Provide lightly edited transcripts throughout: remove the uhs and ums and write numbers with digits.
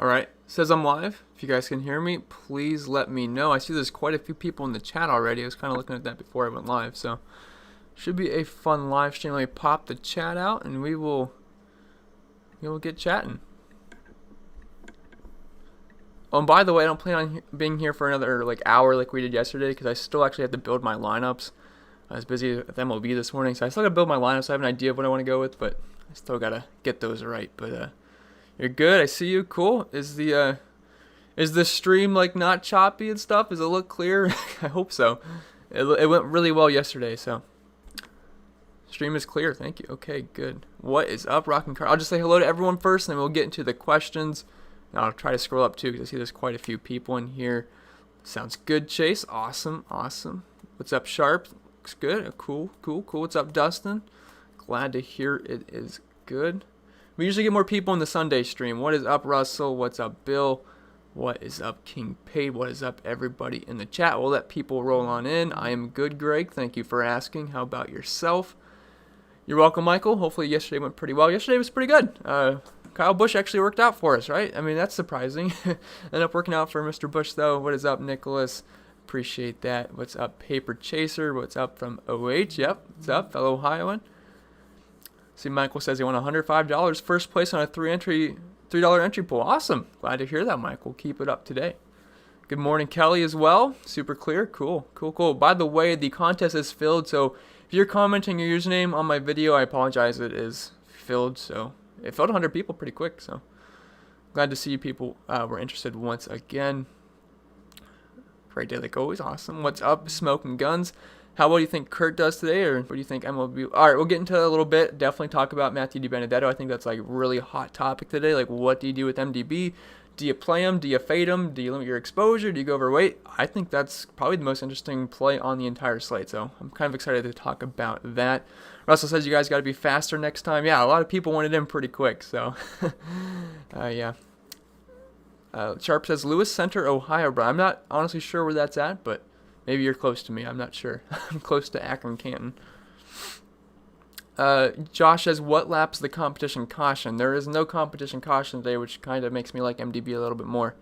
Alright, says I'm live. If you guys can hear me, please let me know. I see there's quite a few people in the chat already. I was kind of looking at that before I went live, so should be a fun live stream. Let me pop the chat out and we'll get chatting. Oh, and by the way, I don't plan on being here for another hour like we did yesterday because I still actually have to build my lineups. I was busy with MLB this morning, so I still got to build my lineups. I have an idea of what I want to go with, but I still got to get those right. But you're good. I see you. Cool. Is the stream not choppy and stuff? Does it look clear? I hope so. It went really well yesterday, so stream is clear. Thank you. Okay, good. What is up, Rockin' Car? I'll just say hello to everyone first, and then we'll get into the questions. And I'll try to scroll up too because I see there's quite a few people in here. Sounds good, Chase. Awesome. What's up, Sharp? Looks good. Cool. What's up, Dustin? Glad to hear it is good. We usually get more people in the Sunday stream. What is up, Russell? What's up, Bill? What is up, King Paid? What is up, everybody in the chat? We'll let people roll on in. I am good, Greg. Thank you for asking. How about yourself? You're welcome, Michael. Hopefully yesterday went pretty well. Yesterday was pretty good. Kyle Busch actually worked out for us, right? I mean, that's surprising. Ended up working out for Mr. Busch, though. What is up, Nicholas? Appreciate that. What's up, Paper Chaser? What's up from OH? Yep. What's up, fellow Ohioan? See, Michael says he won $105. First place on a $3 entry pool. Awesome. Glad to hear that, Michael. Keep it up today. Good morning, Kelly, as well. Super clear. Cool. By the way, the contest is filled, so if you're commenting your username on my video, I apologize. It is filled, so it filled 100 people pretty quick, so glad to see you people were interested once again. Great day like always. Awesome. What's up, Smoking Guns? How well do you think Kurt does today, or what do you think MLB? All right, we'll get into it a little bit. Definitely talk about Matthew DiBenedetto. I think that's really hot topic today. What do you do with MDB? Do you play him? Do you fade him? Do you limit your exposure? Do you go overweight? I think that's probably the most interesting play on the entire slate, so I'm kind of excited to talk about that. Russell says you guys got to be faster next time. Yeah, a lot of people wanted him pretty quick, so yeah. Sharp says Lewis Center, Ohio, bro. I'm not honestly sure where that's at, but maybe you're close to me. I'm not sure. I'm close to Akron, Canton. Josh says, what laps the competition caution? There is no competition caution today, which kind of makes me like MDB a little bit more.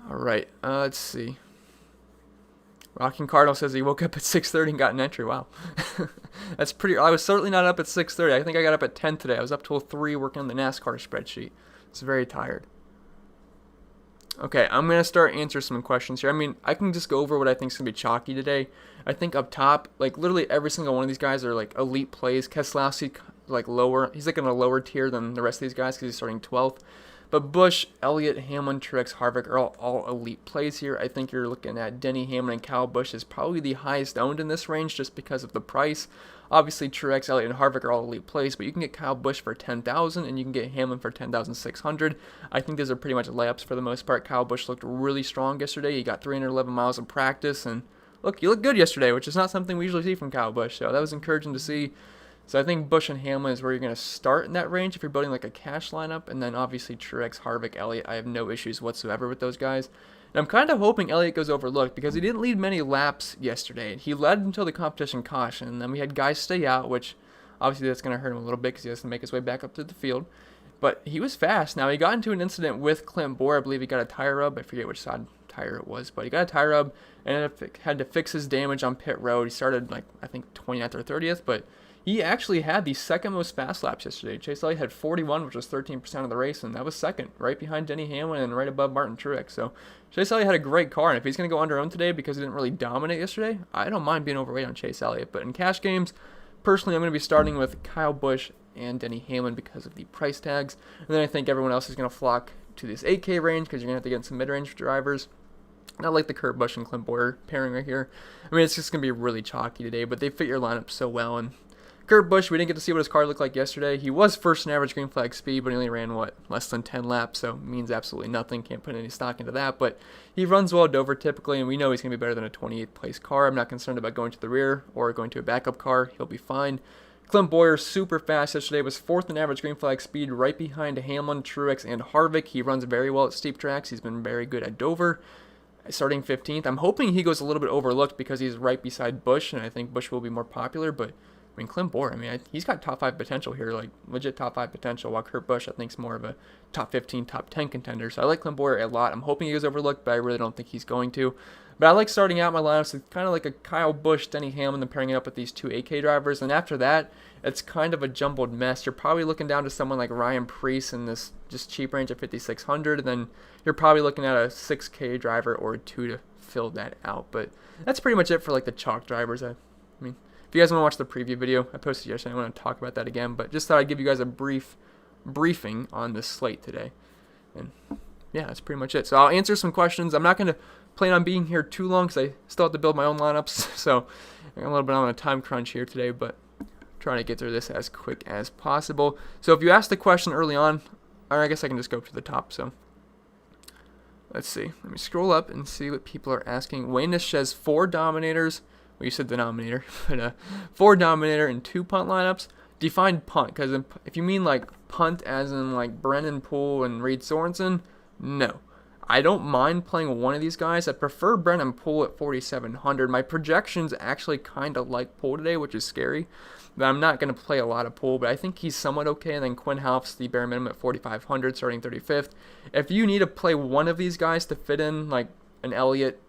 All right. Let's see. Rocking Cardinal says he woke up at 6:30 and got an entry. Wow. That's pretty. I was certainly not up at 6:30. I think I got up at 10 today. I was up till 3 working on the NASCAR spreadsheet. It's very tired. Okay, I'm going to start answering some questions here. I mean, I can just go over what I think is going to be chalky today. I think up top, literally every single one of these guys are, elite plays. Keselowski, lower. He's, in a lower tier than the rest of these guys because he's starting 12th. But Busch, Elliott, Hamlin, Truex, Harvick are all elite plays here. I think you're looking at Denny Hamlin and Kyle Busch is probably the highest owned in this range just because of the price. Obviously, Truex, Elliott, and Harvick are all elite plays, but you can get Kyle Busch for $10,000 and you can get Hamlin for $10,600. I think those are pretty much layups for the most part. Kyle Busch looked really strong yesterday. He got 311 miles of practice, and look, you look good yesterday, which is not something we usually see from Kyle Busch, so that was encouraging to see. So I think Busch and Hamlin is where you're going to start in that range if you're building a cash lineup, and then obviously Truex, Harvick, Elliott. I have no issues whatsoever with those guys. And I'm kind of hoping Elliott goes overlooked because he didn't lead many laps yesterday. He led until the competition caution, and then we had guys stay out, which obviously that's going to hurt him a little bit because he has to make his way back up to the field. But he was fast. Now, he got into an incident with Clint Boyer. I believe he got a tire rub. I forget which side tire it was, but he got a tire rub and had to fix his damage on pit road. He started, I think, 29th or 30th, but he actually had the second most fast laps yesterday. Chase Elliott had 41, which was 13% of the race, and that was second, right behind Denny Hamlin and right above Martin Truex. So Chase Elliott had a great car, and if he's going to go under owned today because he didn't really dominate yesterday, I don't mind being overweight on Chase Elliott. But in cash games, personally, I'm going to be starting with Kyle Busch and Denny Hamlin because of the price tags. And then I think everyone else is going to flock to this 8K range because you're going to have to get some mid-range drivers. Not like the Kurt Busch and Clint Boyer pairing right here. I mean, it's just going to be really chalky today, but they fit your lineup so well. And Kurt Busch, we didn't get to see what his car looked like yesterday. He was first in average green flag speed, but he only ran, less than 10 laps, so means absolutely nothing. Can't put any stock into that, but he runs well at Dover typically, and we know he's going to be better than a 28th place car. I'm not concerned about going to the rear or going to a backup car. He'll be fine. Clint Boyer, super fast yesterday, was 4th in average green flag speed, right behind Hamlin, Truex, and Harvick. He runs very well at steep tracks. He's been very good at Dover. Starting 15th. I'm hoping he goes a little bit overlooked because he's right beside Busch, and I think Busch will be more popular, but mean, Clint Boyer, he's got top 5 potential here, like legit top 5 potential, while Kurt Busch, I think, is more of a top 15, top 10 contender. So I like Clint Boyer a lot. I'm hoping he goes overlooked, but I really don't think he's going to. But I like starting out my lineups with kind of like a Kyle Busch, Denny Hamlin, and pairing it up with these 2 AK drivers. And after that, it's kind of a jumbled mess. You're probably looking down to someone like Ryan Preece in this just cheap range of 5,600, and then you're probably looking at a 6K driver or 2 to fill that out. But that's pretty much it for like the chalk drivers. I mean, if you guys want to watch the preview video I posted yesterday, I want to talk about that again, but just thought I'd give you guys a briefing on this slate today. And yeah, that's pretty much it. So I'll answer some questions. I'm not going to plan on being here too long because I still have to build my own lineups, so I'm a little bit on a time crunch here today, but trying to get through this as quick as possible. So if you asked the question early on, or I guess I can just go to the top. So let's see. Let me scroll up and see what people are asking. Wayne says 4 dominators. Well, you said denominator, but 4 dominator and 2 punt lineups. Define punt, because if you mean like punt as in like Brennan Poole and Reed Sorensen, no. I don't mind playing one of these guys. I prefer Brennan Poole at 4,700. My projections actually kind of like Poole today, which is scary. But I'm not going to play a lot of Poole, but I think he's somewhat okay. And then Quinn Half's the bare minimum at 4,500, starting 35th. If you need to play one of these guys to fit in like an Elliott,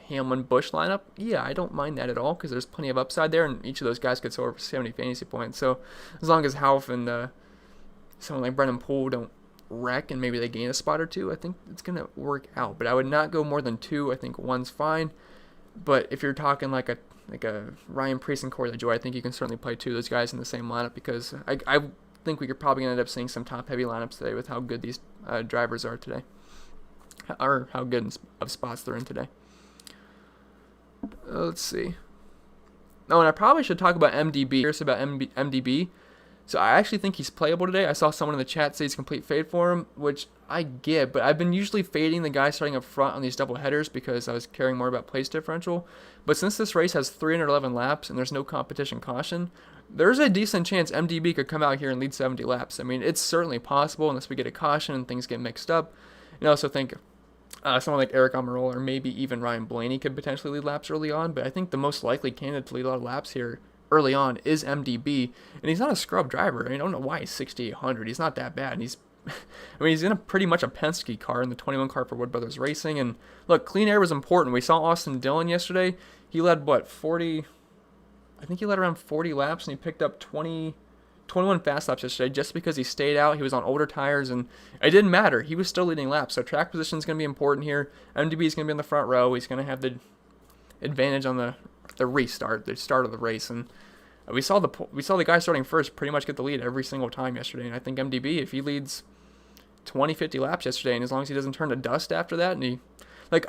Hamlin, Busch lineup, yeah, I don't mind that at all because there's plenty of upside there, and each of those guys could score over 70 fantasy points. So as long as Half and someone like Brennan Poole don't wreck and maybe they gain a spot or 2, I think it's going to work out. But I would not go more than 2. I think 1's fine. But if you're talking like a Ryan Preece and Corey LaJoie, I think you can certainly play 2 of those guys in the same lineup because I think we could probably end up seeing some top-heavy lineups today with how good these drivers are today, or how good of spots they're in today. Let's see. Oh, and I probably should talk about MDB. Curious about MDB. So I actually think he's playable today. I saw someone in the chat say he's complete fade for him, which I get, but I've been usually fading the guy starting up front on these double headers because I was caring more about place differential. But since this race has 311 laps and there's no competition caution, there's a decent chance MDB could come out here and lead 70 laps. I mean, it's certainly possible unless we get a caution and things get mixed up. And I also think someone like Eric Almirola or maybe even Ryan Blaney could potentially lead laps early on, but I think the most likely candidate to lead a lot of laps here early on is MDB, and he's not a scrub driver. I don't know why he's 6,800. He's not that bad, and he's he's in a pretty much a Penske car in the 21 car for Wood Brothers Racing, and look, clean air was important. We saw Austin Dillon yesterday. He led, 40? I think he led around 40 laps, and he picked up 21 fast laps yesterday just because he stayed out. He was on older tires, and it didn't matter. He was still leading laps, so track position is going to be important here. MDB is going to be in the front row. He's going to have the advantage on the restart, the start of the race, and we saw the guy starting first pretty much get the lead every single time yesterday. And I think MDB, if he leads 20-50 laps yesterday, and as long as he doesn't turn to dust after that, and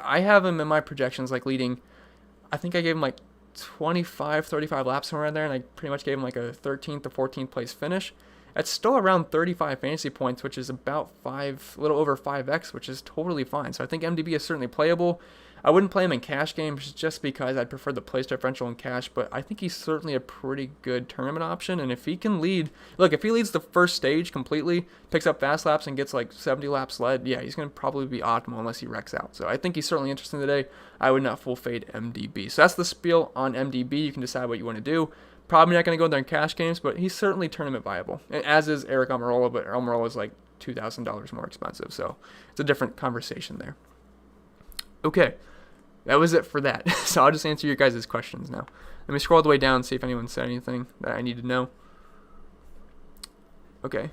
I have him in my projections like leading, I think I gave him like 25-35 laps somewhere in there, and I pretty much gave him like a 13th or 14th place finish. That's still around 35 fantasy points, which is about a little over 5x, which is totally fine. So I think MDB is certainly playable. I wouldn't play him in cash games just because I'd prefer the place differential in cash, but I think he's certainly a pretty good tournament option. And if he can lead, if he leads the first stage completely, picks up fast laps and gets like 70 laps led, yeah, he's going to probably be optimal unless he wrecks out. So I think he's certainly interesting today. I would not full fade MDB. So that's the spiel on MDB. You can decide what you want to do. Probably not going to go there in cash games, but he's certainly tournament viable, and as is Eric Almirola, but Almirola is like $2,000 more expensive, so it's a different conversation there. Okay, that was it for that. So I'll just answer your guys' questions now. Let me scroll all the way down and see if anyone said anything that I need to know. Okay.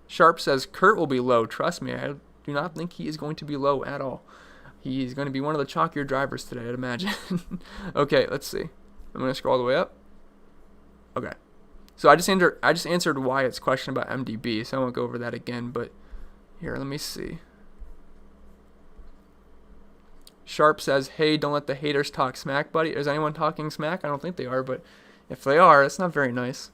Sharp says Kurt will be low. Trust me, I do not think he is going to be low at all. He's going to be one of the chalkier drivers today, I'd imagine. Okay, let's see. I'm going to scroll all the way up. Okay. So I just answered Wyatt's question about MDB, so I won't go over that again, but here, let me see. Sharp says, hey, don't let the haters talk smack, buddy. Is anyone talking smack? I don't think they are, but if they are, that's not very nice.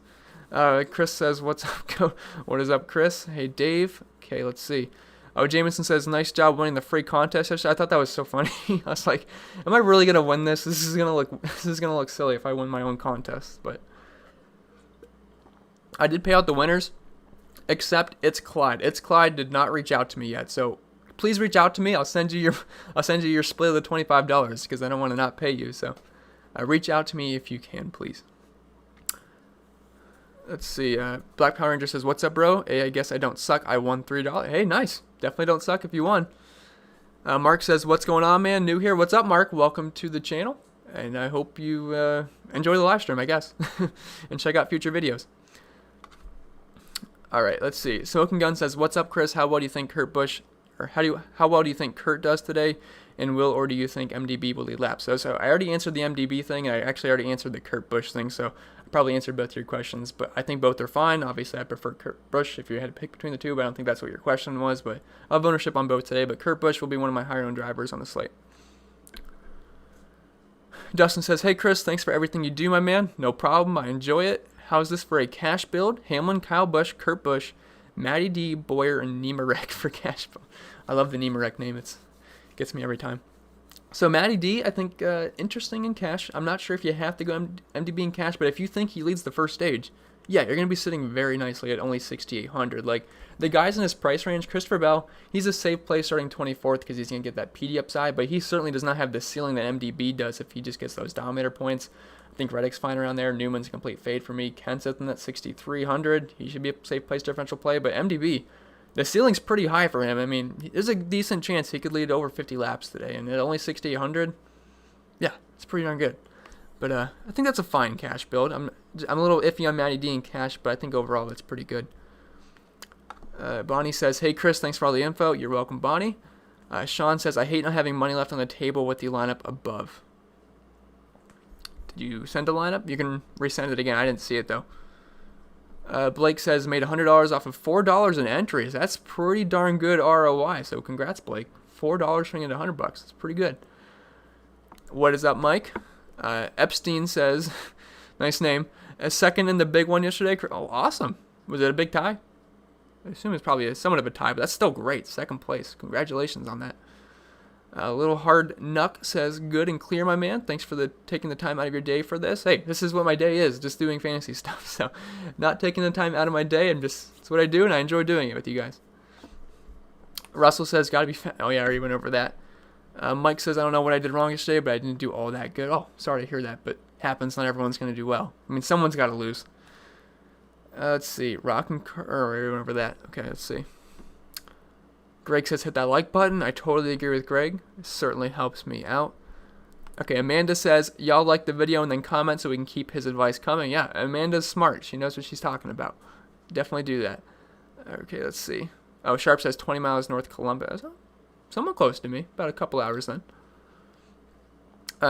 Chris says, what's up? What is up, Chris? Hey, Dave. Okay, let's see. Oh, Jameson says, nice job winning the free contest yesterday. I thought that was so funny. I was like, am I really gonna win this? This is gonna look silly if I win my own contest. But I did pay out the winners, except It's Clyde. It's Clyde did not reach out to me yet, so please reach out to me. I'll send you your split of the $25 because I don't want to not pay you. So Reach out to me if you can, please. Let's see. Black Power Ranger says, "What's up, bro? Hey, I guess I don't suck. I won $3. Hey, nice. Definitely don't suck if you won." Mark says, "What's going on, man? New here. What's up, Mark? Welcome to the channel. And I hope you enjoy the live stream, I guess, and check out future videos." All right, let's see. Smoking Gun says, "What's up, Chris? How well do you think Kurt Busch, or how well do you think Kurt does today, and will, or do you think MDB will lead laps?" So I already answered the MDB thing, and I actually already answered the Kurt Busch thing. So I probably answered both your questions, but I think both are fine. Obviously, I prefer Kurt Busch if you had to pick between the two, but I don't think that's what your question was. But I have ownership on both today. But Kurt Busch will be one of my higher owned drivers on the slate. Dustin says, "Hey Chris, thanks for everything you do, my man. No problem. I enjoy it. How's this for a cash build? Hamlin, Kyle Busch, Kurt Busch, Matty D, Boyer, and Niemerek for cash build." I love the Niemerek name. It gets me every time. So Matty D, I think interesting in cash. I'm not sure if you have to go MDB in cash, but if you think he leads the first stage, yeah, you're going to be sitting very nicely at only 6,800. Like, the guys in his price range, Christopher Bell, he's a safe play starting 24th because he's going to get that PD upside, but he certainly does not have the ceiling that MDB does if he just gets those dominator points. I think Reddick's fine around there. Newman's a complete fade for me. Kenseth in that 6,300. He should be a safe place differential play, but MDB, the ceiling's pretty high for him. I mean, there's a decent chance he could lead over 50 laps today, and at only 6,800, yeah, it's pretty darn good. But I think that's a fine cash build. I'm a little iffy on Matty D in cash, but I think overall that's pretty good. Bonnie says, "Hey Chris, thanks for all the info." You're welcome, Bonnie. Sean says, "I hate not having money left on the table with the lineup above." Did you send a lineup? You can resend it again. I didn't see it though. Blake says, "Made $100 off of $4 in entries." That's pretty darn good ROI. So congrats, Blake. $4 turning into $100. That's pretty good. What is up, Mike? Epstein says, nice name, a second in the big one yesterday. Oh, awesome. Was it a big tie? I assume it's probably somewhat of a tie, but that's still great. Second place. Congratulations on that. A little hard Nuck says, "Good and clear, my man. Thanks for taking the time out of your day for this." Hey, this is what my day is, just doing fantasy stuff. So not taking the time out of my day, and it's what I do, and I enjoy doing it with you guys. Russell says, "Gotta be oh yeah, I already went over that." Mike says, "I don't know what I did wrong yesterday, but I didn't do all that good." Oh, sorry to hear that, but happens. Not everyone's going to do well. I mean, someone's got to lose. Let's see. Rock and I went over that. Okay, let's see. Greg says, "Hit that like button." I totally agree with Greg. It certainly helps me out. Okay, Amanda says, "Y'all like the video and then comment so we can keep his advice coming." Yeah, Amanda's smart. She knows what she's talking about. Definitely do that. Okay, let's see. Oh, Sharp says 20 miles north of Columbus. Somewhat close to me. About a couple hours then.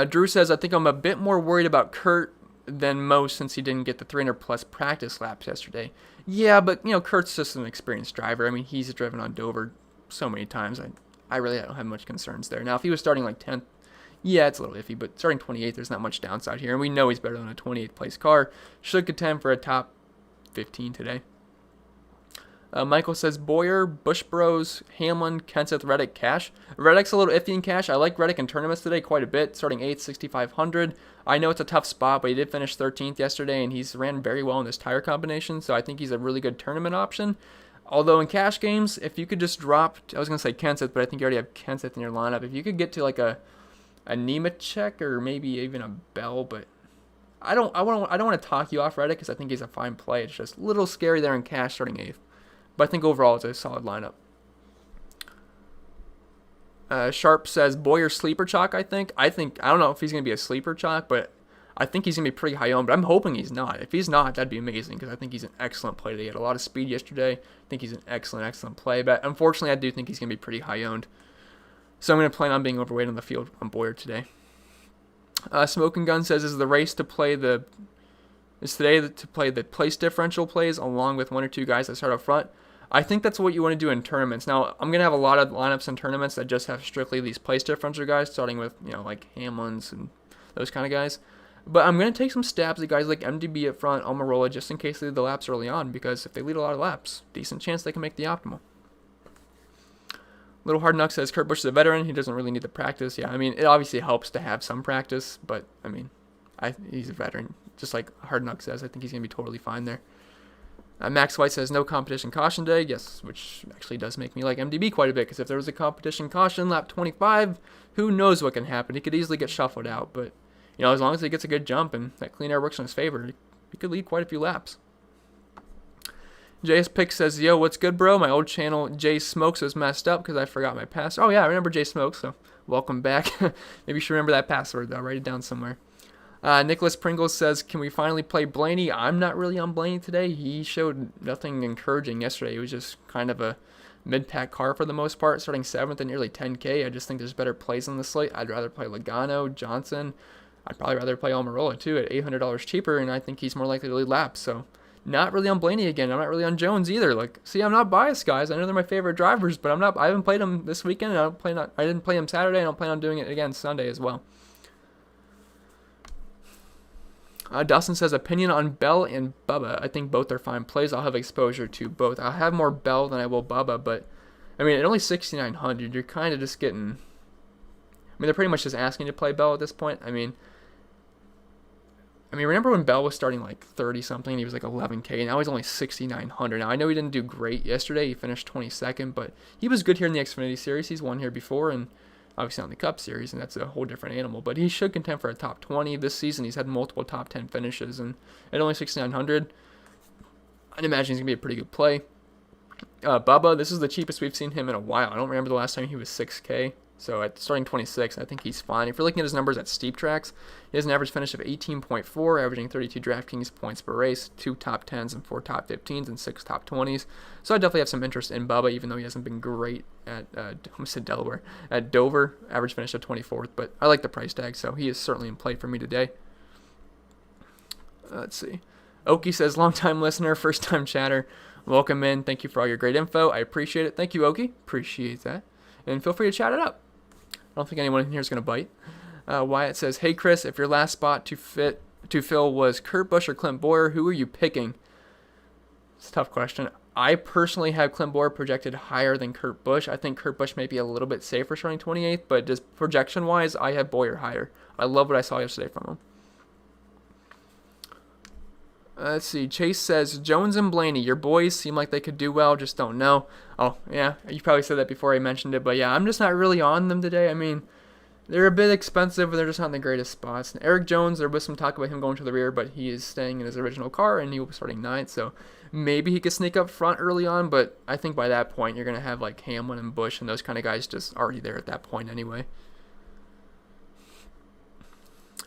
Drew says, "I think I'm a bit more worried about Kurt than most since he didn't get the 300-plus practice laps yesterday." Yeah, but, Kurt's just an experienced driver. I mean, he's driven on Dover so many times. I really don't have much concerns there. Now, if he was starting like 10th, yeah, it's a little iffy, but starting 28th, there's not much downside here. And we know he's better than a 28th place car. Should contend for a top 15 today. Michael says, "Boyer, Busch Bros, Hamlin, Kenseth, Reddick, cash." Reddick's a little iffy in cash. I like Reddick in tournaments today quite a bit, starting 8th, 6,500. I know it's a tough spot, but he did finish 13th yesterday, and he's ran very well in this tire combination, so I think he's a really good tournament option. Although in cash games, if you could just drop, I was going to say Kenseth, but I think you already have Kenseth in your lineup. If you could get to like a Nemechek or maybe even a Bell, but I don't want to talk you off Reddick because I think he's a fine play. It's just a little scary there in cash starting 8th. But I think overall it's a solid lineup. Sharp says, "Boyer sleeper chalk, I think." I don't know if he's going to be a sleeper chalk, but I think he's going to be pretty high owned. But I'm hoping he's not. If he's not, that'd be amazing because I think he's an excellent play. He had a lot of speed yesterday. I think he's an excellent play. But unfortunately, I do think he's going to be pretty high owned. So I'm going to plan on being overweight on the field on Boyer today. Smoking Gun says, "Is the race to play the place differential plays along with one or two guys that start up front?" I think that's what you want to do in tournaments. Now, I'm going to have a lot of lineups in tournaments that just have strictly these place differential guys, starting with, like Hamlin's and those kind of guys. But I'm going to take some stabs at guys like MDB up front, Almirola, just in case they lead the laps early on, because if they lead a lot of laps, decent chance they can make the optimal. Little Hard Nuck says, "Kurt Busch is a veteran. He doesn't really need the practice." Yeah, I mean, it obviously helps to have some practice, but, I mean, he's a veteran. Just like Hard Nuck says, I think he's going to be totally fine there. Max White says, "No competition caution day." Yes, which actually does make me like MDB quite a bit, because if there was a competition caution lap 25, who knows what can happen. He could easily get shuffled out, but as long as he gets a good jump and that clean air works in his favor, he could lead quite a few laps. JS Pick says, yo, what's good, bro? My old channel, J Smokes, was messed up because I forgot my password. Oh, yeah, I remember J Smokes, so welcome back. Maybe you should remember that password, though. Write it down somewhere. Nicholas Pringles says, can we finally play Blaney? I'm not really on Blaney today. He showed nothing encouraging yesterday. He was just kind of a mid-pack car for the most part, starting 7th and nearly 10K. I just think there's better plays on the slate. I'd rather play Logano, Johnson. I'd probably rather play Almirola, too, at $800 cheaper, and I think he's more likely to lead laps, so... Not really on Blaney again. I'm not really on Jones either. See, I'm not biased, guys. I know they're my favorite drivers, but I haven't played them this weekend. I didn't play them Saturday. I don't plan on doing it again Sunday as well. Dustin says, opinion on Bell and Bubba. I think both are fine plays. I'll have exposure to both. I'll have more Bell than I will Bubba, but at only 6,900, you're kind of just getting. They're pretty much just asking to play Bell at this point. Remember when Bell was starting 30-something, he was 11K, now he's only 6,900. Now, I know he didn't do great yesterday, he finished 22nd, but he was good here in the Xfinity Series. He's won here before, and obviously on the Cup Series, and that's a whole different animal. But he should contend for a top 20 this season. He's had multiple top 10 finishes, and at only 6,900, I'd imagine he's going to be a pretty good play. Bubba, this is the cheapest we've seen him in a while. I don't remember the last time he was 6K. So at starting 26, I think he's fine. If you're looking at his numbers at steep tracks, he has an average finish of 18.4, averaging 32 DraftKings points per race, 2 top 10s and 4 top 15s and 6 top 20s. So I definitely have some interest in Bubba, even though he hasn't been great at, Delaware. At Dover, average finish of 24th, but I like the price tag, so he is certainly in play for me today. Let's see. Oki says, long-time listener, first-time chatter. Welcome in. Thank you for all your great info. I appreciate it. Thank you, Oki. Appreciate that. And feel free to chat it up. I don't think anyone in here is going to bite. Wyatt says, hey, Chris, if your last spot to fill was Kurt Busch or Clint Bowyer, who are you picking? It's a tough question. I personally have Clint Bowyer projected higher than Kurt Busch. I think Kurt Busch may be a little bit safer starting 28th, but just projection-wise, I have Bowyer higher. I love what I saw yesterday from him. Let's see. Chase says, Jones and Blaney, your boys seem like they could do well, just don't know. Oh, yeah, you probably said that before I mentioned it, but yeah, I'm just not really on them today. They're a bit expensive, but they're just not in the greatest spots. And Eric Jones, there was some talk about him going to the rear, but he is staying in his original car, and he will be starting 9th, so maybe he could sneak up front early on, but I think by that point, you're going to have Hamlin and Busch and those kind of guys just already there at that point anyway.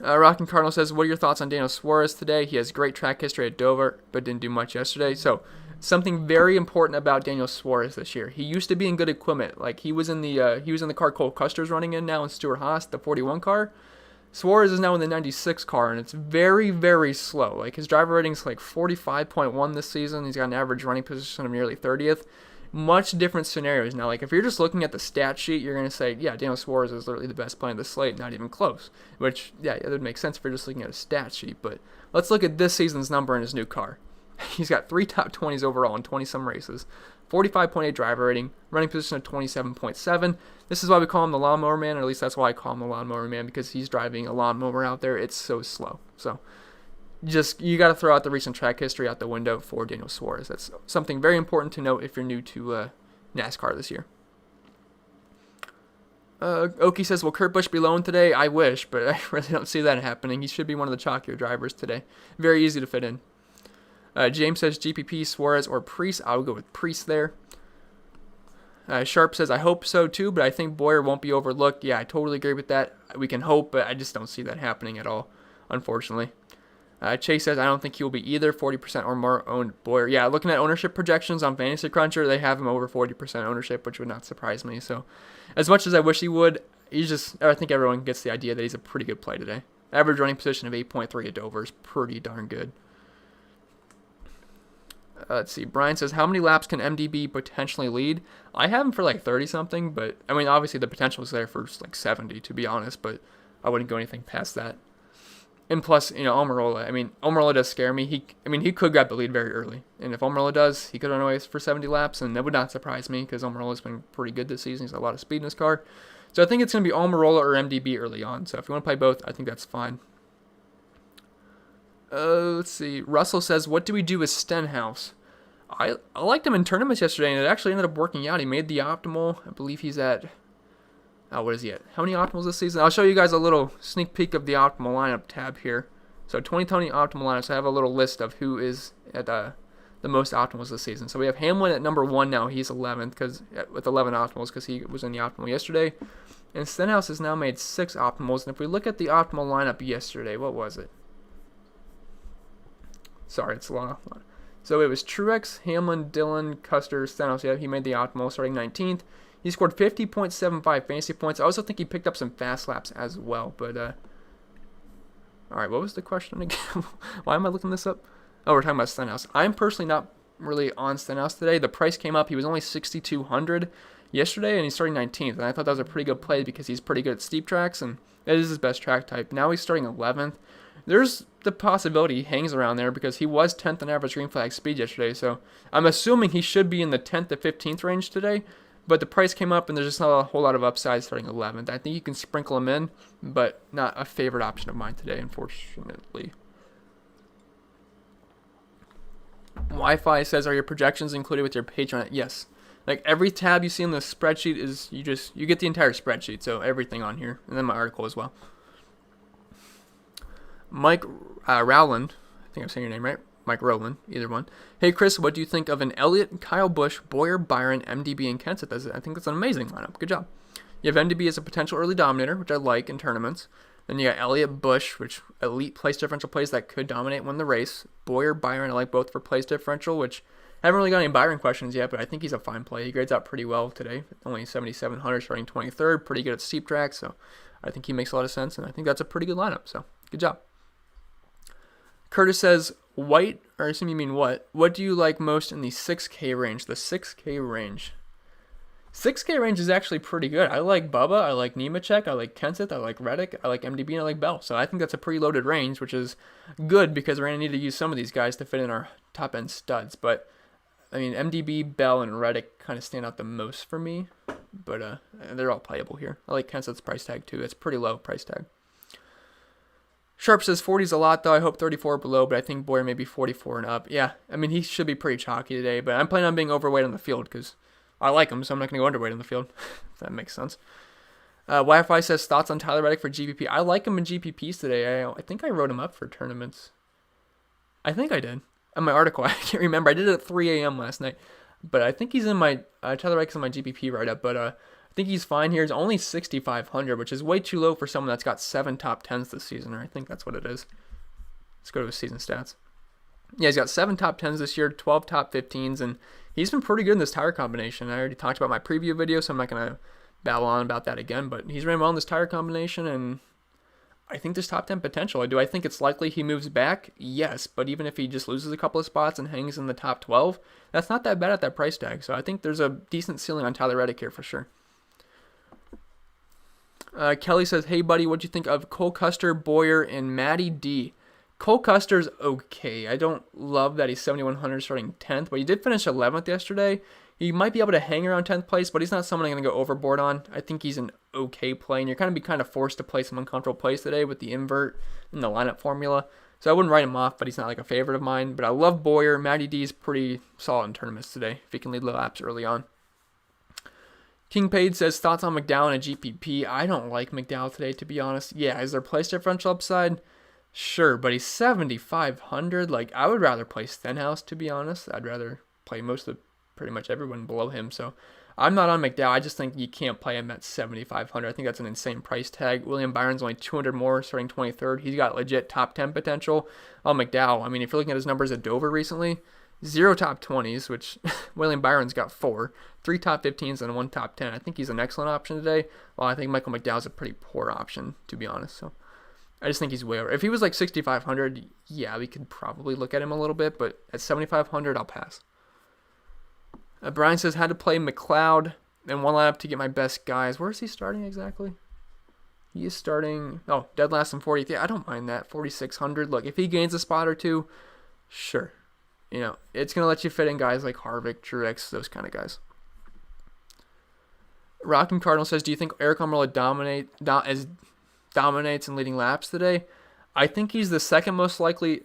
Rockin' Cardinal says, what are your thoughts on Daniel Suarez today? He has great track history at Dover, but didn't do much yesterday. So, something very important about Daniel Suarez this year. He used to be in good equipment. He was in the car Cole Custer's running in now, and Stuart Haas, the 41 car. Suarez is now in the 96 car, and it's very, very slow. His driver rating's 45.1 this season. He's got an average running position of nearly 30th. Much different scenarios. Now, if you're just looking at the stat sheet, you're going to say, yeah, Daniel Suarez is literally the best player on the slate, not even close. Which, yeah, that would make sense if you're just looking at a stat sheet. But let's look at this season's number in his new car. He's got 3 top 20s overall in 20-some races, 45.8 driver rating, running position of 27.7. This is why we call him the lawnmower man, or at least that's why I call him the lawnmower man, because he's driving a lawnmower out there. It's so slow. So, you got to throw out the recent track history out the window for Daniel Suarez. That's something very important to note if you're new to NASCAR this year. Oki says, will Kurt Busch be loaned today? I wish, but I really don't see that happening. He should be one of the chalkier drivers today. Very easy to fit in. James says, GPP, Suarez, or Priest. I'll go with Priest there. Sharp says, I hope so too, but I think Bowyer won't be overlooked. Yeah, I totally agree with that. We can hope, but I just don't see that happening at all, unfortunately. Chase says, I don't think he will be either. 40% or more owned Bowyer. Yeah, looking at ownership projections on Fantasy Cruncher, they have him over 40% ownership, which would not surprise me. So, as much as I wish he would, I think everyone gets the idea that he's a pretty good play today. Average running position of 8.3 at Dover is pretty darn good. Let's see. Brian says, how many laps can MDB potentially lead? I have him for 30-something, but, obviously the potential is there for 70, to be honest, but I wouldn't go anything past that. And plus, Almirola. Almirola does scare me. He could grab the lead very early. And if Almirola does, he could run away for 70 laps, and that would not surprise me because Almirola's been pretty good this season. He's got a lot of speed in his car. So I think it's going to be Almirola or MDB early on. So if you want to play both, I think that's fine. Let's see. Russell says, what do we do with Stenhouse? I liked him in tournaments yesterday, and it actually ended up working out. He made the optimal. I believe he's at What is he at? How many optimals this season? I'll show you guys a little sneak peek of the optimal lineup tab here. So 2020 optimal lineups. I have a little list of who is at the most optimals this season. So we have Hamlin at number 1 now. He's 11th with 11 optimals because he was in the optimal yesterday. And Stenhouse has now made 6 optimals. And if we look at the optimal lineup yesterday, what was it? Sorry, it's long. So it was Truex, Hamlin, Dillon, Custer, Stenhouse. Yeah, he made the optimal starting 19th. He scored 50.75 fantasy points. I also think he picked up some fast laps as well. But, all right, what was the question again? Why am I looking this up? Oh, we're talking about Stenhouse. I'm personally not really on Stenhouse today. The price came up. He was only 6,200 yesterday, and he's starting 19th. And I thought that was a pretty good play because he's pretty good at steep tracks, and it is his best track type. Now he's starting 11th. There's the possibility he hangs around there because he was 10th on average green flag speed yesterday. So I'm assuming he should be in the 10th to 15th range today. But the price came up, and there's just not a whole lot of upside starting 11th. I think you can sprinkle him in, but not a favorite option of mine today, unfortunately. Wi-Fi says, are your projections included with your Patreon? Yes. Like every tab you see in the spreadsheet is you get the entire spreadsheet, so everything on here, and then my article as well. Mike Rowland, I think I'm saying your name right. Mike Rowland, either one. Hey Chris, what do you think of an Elliott, Kyle Busch, Boyer, Byron, MDB, and Kenseth? I think that's an amazing lineup. Good job. You have MDB as a potential early dominator, which I like in tournaments. Then you got Elliott, Busch, which elite place differential plays that could dominate win the race. Boyer, Byron, I like both for place differential, which I haven't really got any Byron questions yet, but I think he's a fine play. He grades out pretty well today. Only 7,700 starting 23rd. Pretty good at steep tracks, so I think he makes a lot of sense, and I think that's a pretty good lineup, so good job. Curtis says, I assume you mean what? What do you like most in the 6K range? The 6K range. 6K range is actually pretty good. I like Bubba, I like Nemechek, I like Kenseth, I like Reddick, I like MDB, and I like Bell. So I think that's a pretty loaded range, which is good because we're going to need to use some of these guys to fit in our top-end studs. But, I mean, MDB, Bell, and Reddick kind of stand out the most for me. But they're all playable here. I like Kenseth's price tag, too. It's pretty low price tag. Sharp says 40 is a lot, though. I hope 34 or below, but I think Boyer maybe 44 and up. Yeah, I mean, he should be pretty chalky today, but I'm planning on being overweight on the field because I like him, so I'm not going to go underweight on the field, if that makes sense. Wi-Fi says thoughts on Tyler Reddick for GPP. I like him in GPPs today. I think I wrote him up for tournaments. I think I did. In my article, I can't remember. I did it at 3 a.m. last night, but I think he's in my, Tyler Reddick's in my GPP write-up, but I think he's fine here. He's only 6,500, which is way too low for someone that's got 7 top 10s this season, or I think that's what it is. Let's go to his season stats. Yeah, he's got 7 top 10s this year, 12 top 15s, and he's been pretty good in this tire combination. I already talked about my preview video, so I'm not going to babble on about that again, but he's ran well in this tire combination, and I think there's top 10 potential. Do I think it's likely he moves back? Yes, but even if he just loses a couple of spots and hangs in the top 12, that's not that bad at that price tag, so I think there's a decent ceiling on Tyler Reddick here for sure. Kelly says, hey buddy, what do you think of Cole Custer, Boyer, and Matty D? Cole Custer's okay. I don't love that he's 7,100 starting 10th, but he did finish 11th yesterday. He might be able to hang around 10th place, but he's not someone I'm going to go overboard on. I think he's an okay play, and you're going to be kind of forced to play some uncomfortable plays today with the invert and the lineup formula. So I wouldn't write him off, but he's not like a favorite of mine. But I love Boyer. Matty D is pretty solid in tournaments today if he can lead laps early on. King Page says, thoughts on McDowell and a GPP? I don't like McDowell today, to be honest. Yeah, is there place differential upside? Sure, but he's 7,500. Like, I would rather play Stenhouse, to be honest. I'd rather play most of pretty much everyone below him. So I'm not on McDowell. I just think you can't play him at 7,500. I think that's an insane price tag. William Byron's only 200 more, starting 23rd. He's got legit top 10 potential. On McDowell, I mean, if you're looking at his numbers at Dover recently, 0 top 20s, which William Byron's got 4, 3 top 15s, and 1 top 10. I think he's an excellent option today. Well, I think Michael McDowell's a pretty poor option, to be honest. So I just think he's way over. If he was like 6,500, yeah, we could probably look at him a little bit, but at 7,500, I'll pass. Brian says, had to play McLeod and one lineup to get my best guys. Where is he starting exactly? He is starting, dead last in 40th. Yeah, I don't mind that, 4,600. Look, if he gains a spot or two, sure. You know, it's going to let you fit in guys like Harvick, Truex, those kind of guys. Rockin' Cardinal says, do you think Eric Almirola dominates in leading laps today? I think he's the second most likely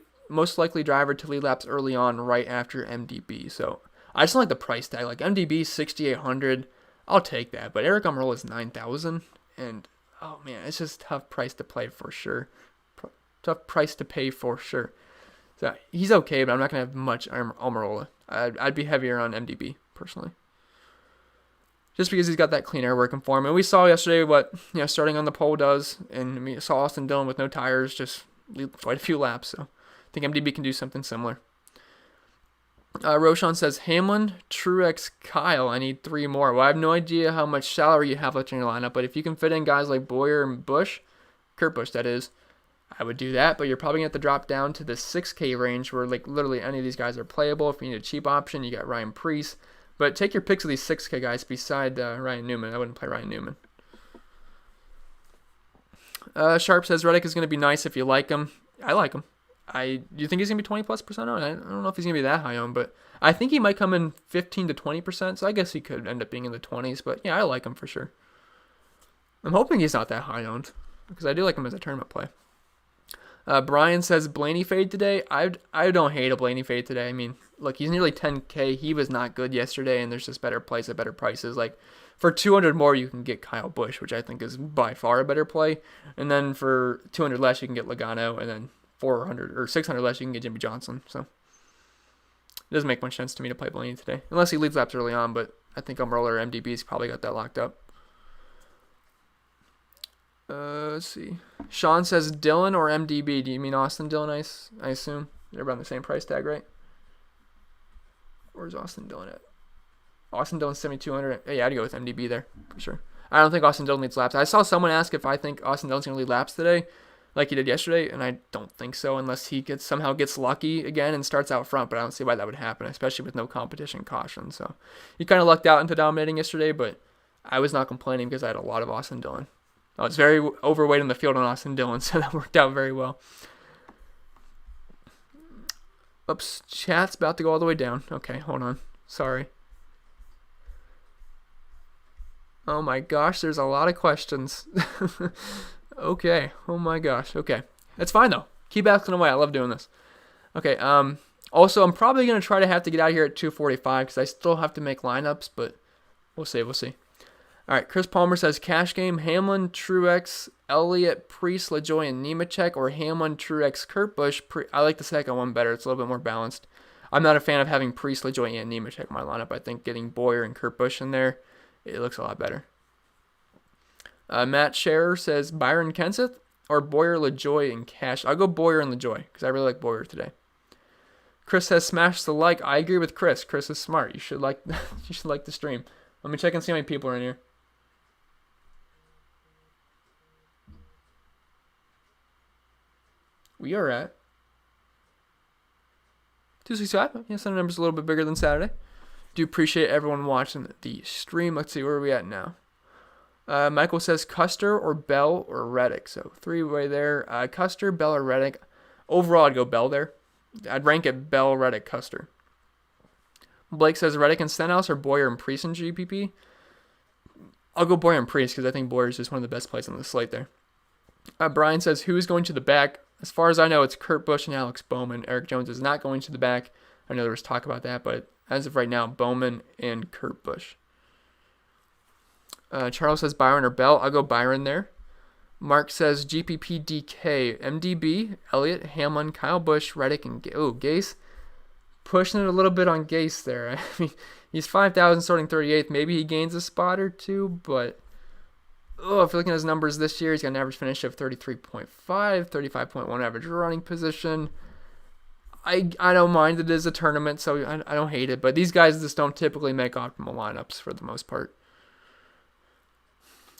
driver to lead laps early on, right after MDB. So I just don't like the price tag. Like MDB 6,800, I'll take that. But Eric Almirola is 9,000. And, oh, man, it's just a tough price to play for sure. Tough price to pay for sure. So he's okay, but I'm not going to have much Almirola. I'd be heavier on MDB, personally. Just because he's got that clean air working for him. And we saw yesterday what starting on the pole does. And we saw Austin Dillon with no tires just lead quite a few laps. So I think MDB can do something similar. Roshan says, Hamlin, Truex, Kyle. I need 3 more. Well, I have no idea how much salary you have left in your lineup, but if you can fit in guys like Bowyer and Busch, Kurt Busch that is, I would do that, but you're probably going to have to drop down to the 6K range where like literally any of these guys are playable. If you need a cheap option, you got Ryan Preece. But take your picks of these 6K guys beside Ryan Newman. I wouldn't play Ryan Newman. Sharp says, Reddick is going to be nice if you like him. I like him. Do you think he's going to be 20+% owned? I don't know if he's going to be that high owned, but I think he might come in 15 to 20%, so I guess he could end up being in the 20s, but yeah, I like him for sure. I'm hoping he's not that high owned, because I do like him as a tournament play. Brian says, Blaney fade today. I don't hate a Blaney fade today. I mean, look, he's nearly 10K. He was not good yesterday, and there's just better plays at better prices. Like, for 200 more, you can get Kyle Busch, which I think is by far a better play, and then for 200 less, you can get Logano, and then 400 or 600 less, you can get Jimmy Johnson. So it doesn't make much sense to me to play Blaney today, unless he leads laps early on. But I think Umbrella or MDB's probably got that locked up. Let's see. Sean says Dillon or MDB. Do you mean Austin Dillon? I assume they're around the same price tag, right? Where's Austin Dillon at? Austin Dillon 7,200. Yeah, I'd go with MDB there for sure. I don't think Austin Dillon leads laps. I saw someone ask if I think Austin Dillon's going to lead laps today, like he did yesterday, and I don't think so unless he somehow gets lucky again and starts out front, but I don't see why that would happen, especially with no competition caution. So he kind of lucked out into dominating yesterday, but I was not complaining because I had a lot of Austin Dillon. I was very overweight in the field on Austin Dillon, so that worked out very well. Oops, chat's about to go all the way down. Okay, hold on. Sorry. Oh my gosh, there's a lot of questions. Okay. Oh my gosh. Okay. It's fine though. Keep asking away. I love doing this. Okay. Also, I'm probably going to try to have to get out here at 2:45 because I still have to make lineups, but we'll see. We'll see. All right. Chris Palmer says cash game, Hamlin, Truex, Elliott, Preece, LaJoy, and Nemechek, or Hamlin, Truex, Kurt Busch. I like the second one better. It's a little bit more balanced. I'm not a fan of having Preece, LaJoy, and Nemechek in my lineup. I think getting Bowyer and Kurt Busch in there, it looks a lot better. Matt Scherer says Byron Kenseth or Bowyer, LaJoy, and cash. I'll go Bowyer and LaJoy because I really like Bowyer today. Chris says smash the like. I agree with Chris. Chris is smart. You should like the stream. Let me check and see how many people are in here. We are at 265. Yes, the number's a little bit bigger than Saturday. Do appreciate everyone watching the stream. Let's see, where are we at now? Michael says Custer or Bell or Reddick. So 3-way there. Custer, Bell, or Reddick. Overall, I'd go Bell there. I'd rank it Bell, Reddick, Custer. Blake says Reddick and Stenhouse or Bowyer and Preece in GPP. I'll go Bowyer and Preece because I think Bowyer is just one of the best plays on the slate there. Brian says who is going to the back? As far as I know, it's Kurt Busch and Alex Bowman. Eric Jones is not going to the back. I know there was talk about that, but as of right now, Bowman and Kurt Busch. Charles says Byron or Bell. I'll go Byron there. Mark says GPP DK, MDB, Elliott, Hamlin, Kyle Busch, Reddick, and Gase. Pushing it a little bit on Gase there. I mean, he's 5,000 starting 38th. Maybe he gains a spot or two, but if you're looking at his numbers this year, he's got an average finish of 33.5, 35.1 average running position. I don't mind it as a tournament, so I don't hate it, but these guys just don't typically make optimal lineups for the most part.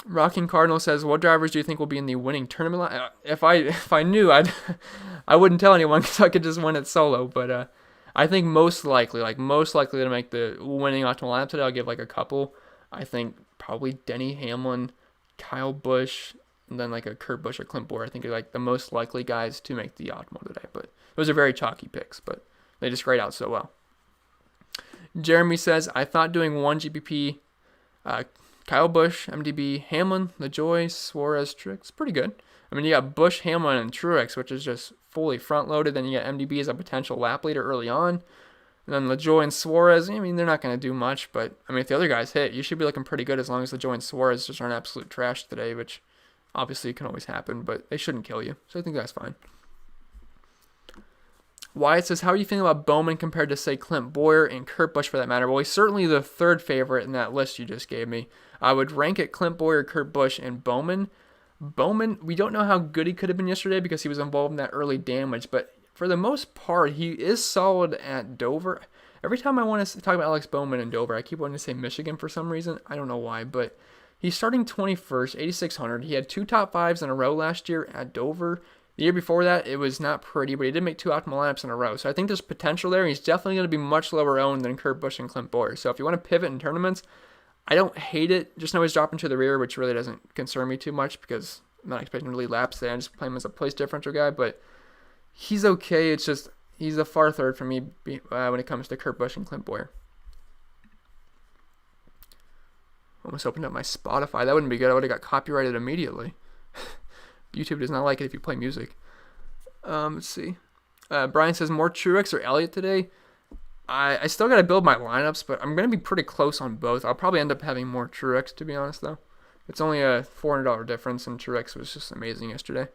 Rocking Cardinal says, what drivers do you think will be in the winning tournament line? If I knew, I wouldn't tell anyone because I could just win it solo. But I think most likely to make the winning optimal lineup today, I'll give like a couple. I think probably Denny Hamlin, Kyle Busch, and then like a Kurt Busch or Clint Bowyer. I think are like the most likely guys to make the optimal today. But those are very chalky picks, but they just grade out so well. Jeremy says, I thought doing one GPP, Kyle Busch, MDB, Hamlin, LaJoy, Suarez, Truex, pretty good. I mean, you got Busch, Hamlin, and Truex, which is just fully front-loaded. Then you got MDB as a potential lap leader early on. And then LaJoy and Suarez, I mean, they're not going to do much, but I mean, if the other guys hit, you should be looking pretty good as long as LaJoy and Suarez just aren't absolute trash today, which obviously can always happen, but they shouldn't kill you. So I think that's fine. Wyatt says, how are you feeling about Bowman compared to, say, Clint Boyer and Kurt Busch for that matter? Well, he's certainly the third favorite in that list you just gave me. I would rank it Clint Boyer, Kurt Busch, and Bowman. Bowman, we don't know how good he could have been yesterday because he was involved in that early damage, but for the most part, he is solid at Dover. Every time I want to talk about Alex Bowman and Dover, I keep wanting to say Michigan for some reason. I don't know why, but he's starting 21st, 8,600. He had 2 top 5s in a row last year at Dover. The year before that, it was not pretty, but he did make 2 optimal lineups in a row. So I think there's potential there. He's definitely going to be much lower owned than Kurt Busch and Clint Boyer. So if you want to pivot in tournaments, I don't hate it. Just know he's dropping to the rear, which really doesn't concern me too much because I'm not expecting to lead laps there. I'm just playing him as a place differential guy, but he's okay. It's just he's a far third for me when it comes to Kurt Busch and Clint Boyer. Almost opened up my Spotify. That wouldn't be good. I would have got copyrighted immediately. YouTube does not like it if you play music. Let's see. Brian says, more Truex or Elliott today? I still got to build my lineups, but I'm going to be pretty close on both. I'll probably end up having more Truex, to be honest, though. It's only a $400 difference, and Truex was just amazing yesterday.